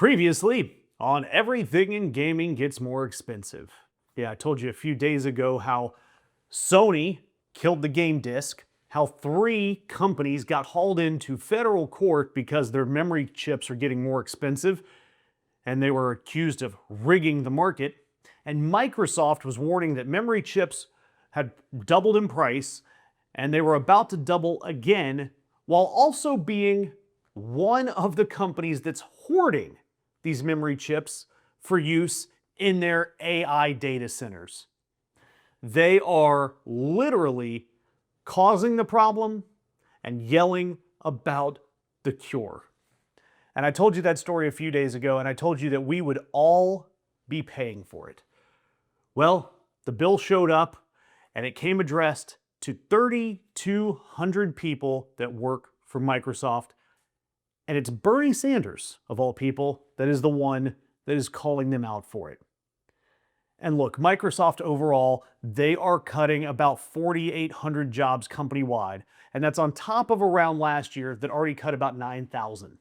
Previously, on everything in gaming gets more expensive. Yeah, I told you a few days ago how Sony killed the game disc, how 3 companies got hauled into federal court because their memory chips are getting more expensive, and they were accused of rigging the market, and Microsoft was warning that memory chips had doubled in price, and they were about to double again, while also being one of the companies that's hoarding these memory chips for use in their AI data centers. They are literally causing the problem and yelling about the cure. And I told you that story a few days ago, and I told you that we would all be paying for it. Well, the bill showed up, and it came addressed to 3,200 people that work for Microsoft. And it's Bernie Sanders, of all people, that is the one that is calling them out for it. And look, Microsoft overall, they are cutting about 4,800 jobs company-wide, and that's on top of a round last year that already cut about 9,000.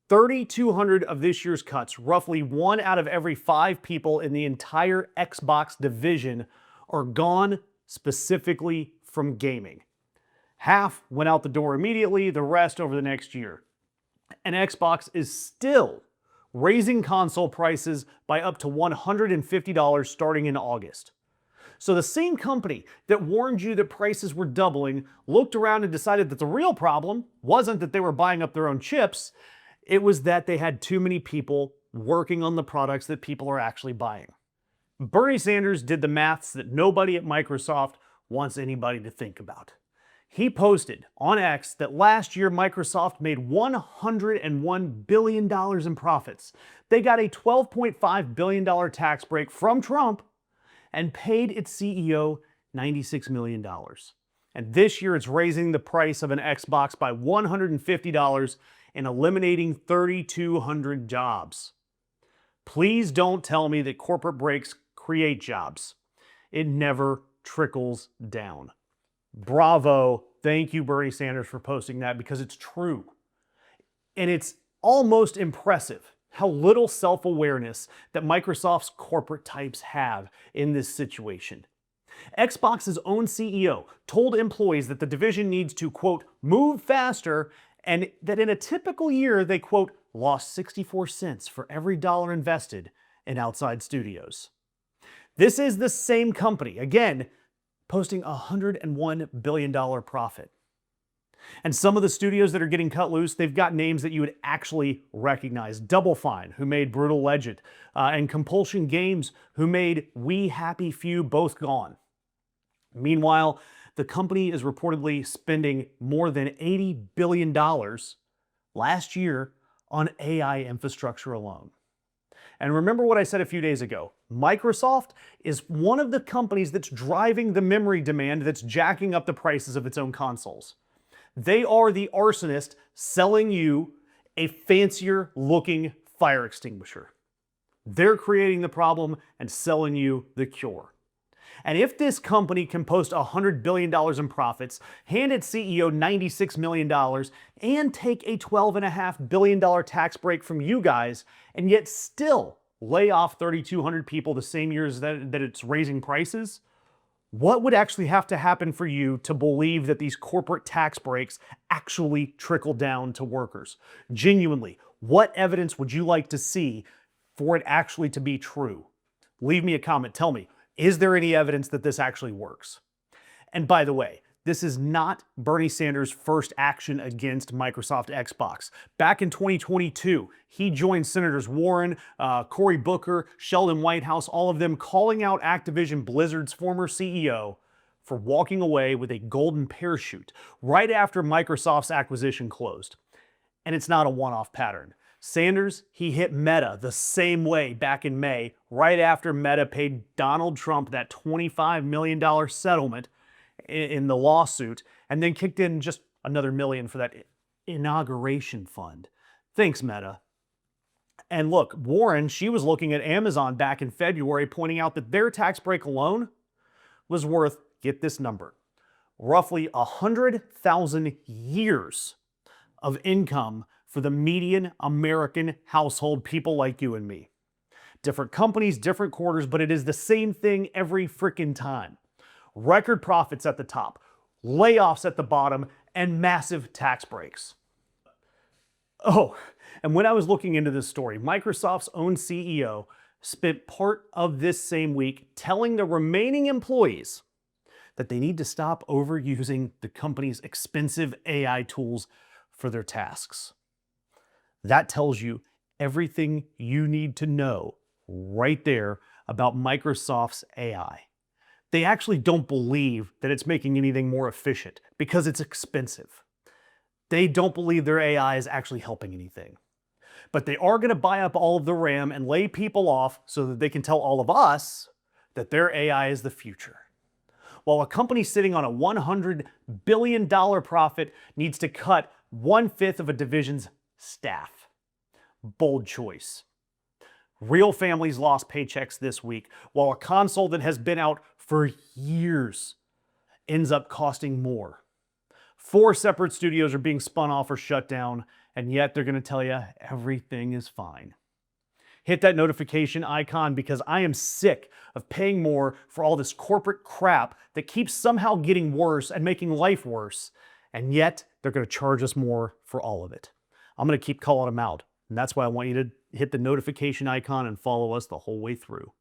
3,200 of this year's cuts, roughly 1 out of every 5 people in the entire Xbox division, are gone specifically from gaming. Half went out the door immediately, the rest over the next year. And Xbox is still raising console prices by up to $150 starting in August. So the same company that warned you that prices were doubling looked around and decided that the real problem wasn't that they were buying up their own chips, it was that they had too many people working on the products that people are actually buying. Bernie Sanders did the maths that nobody at Microsoft wants anybody to think about. He posted on X that last year Microsoft made $101 billion in profits. They got a $12.5 billion tax break from Trump and paid its CEO $96 million. And this year it's raising the price of an Xbox by $150 and eliminating 3,200 jobs. Please don't tell me that corporate breaks create jobs. It never trickles down. Bravo. Thank you, Bernie Sanders, for posting that, because it's true. And it's almost impressive how little self-awareness that Microsoft's corporate types have in this situation. Xbox's own CEO told employees that the division needs to, quote, move faster, and that in a typical year they, quote, lost 64 cents for every dollar invested in outside studios. This is the same company, again, posting a $101 billion profit. And some of the studios that are getting cut loose, they've got names that you would actually recognize. Double Fine, who made Brutal Legend, and Compulsion Games, who made We Happy Few, both gone. Meanwhile, the company is reportedly spending more than $80 billion last year on AI infrastructure alone. And remember what I said a few days ago. Microsoft is one of the companies that's driving the memory demand that's jacking up the prices of its own consoles. They are the arsonist selling you a fancier looking fire extinguisher. They're creating the problem and selling you the cure. And if this company can post $100 billion in profits, hand its CEO $96 million, and take a $12.5 billion tax break from you guys, and yet still lay off 3,200 people the same year as that it's raising prices, what would actually have to happen for you to believe that these corporate tax breaks actually trickle down to workers? Genuinely, what evidence would you like to see for it actually to be true? Leave me a comment. Tell me, is there any evidence that this actually works? And by the way, this is not Bernie Sanders' first action against Microsoft Xbox. Back in 2022, he joined Senators Warren, Cory Booker, Sheldon Whitehouse, all of them calling out Activision Blizzard's former CEO for walking away with a golden parachute right after Microsoft's acquisition closed. And it's not a one-off pattern. Sanders, he hit Meta the same way back in May, right after Meta paid Donald Trump that $25 million settlement in the lawsuit, and then kicked in just another $1 million for that inauguration fund. Thanks, Meta. And look, Warren, she was looking at Amazon back in February, pointing out that their tax break alone was worth, get this number, roughly 100,000 years of income for the median American household, people like you and me. Different companies, different quarters, but it is the same thing every freaking time. Record profits at the top, layoffs at the bottom, and massive tax breaks. Oh, and when I was looking into this story, Microsoft's own CEO spent part of this same week telling the remaining employees that they need to stop overusing the company's expensive AI tools for their tasks. That tells you everything you need to know right there about Microsoft's AI. They actually don't believe that it's making anything more efficient because it's expensive. They don't believe their AI is actually helping anything. But they are going to buy up all of the RAM and lay people off so that they can tell all of us that their AI is the future. While a company sitting on a $100 billion profit needs to cut 1/5 of a division's staff. Bold choice. Real families lost paychecks this week, while a console that has been out for years ends up costing more. 4 separate studios are being spun off or shut down, and yet they're going to tell you everything is fine. Hit that notification icon because I am sick of paying more for all this corporate crap that keeps somehow getting worse and making life worse, and yet they're going to charge us more for all of it. I'm going to keep calling them out, and that's why I want you to hit the notification icon and follow us the whole way through.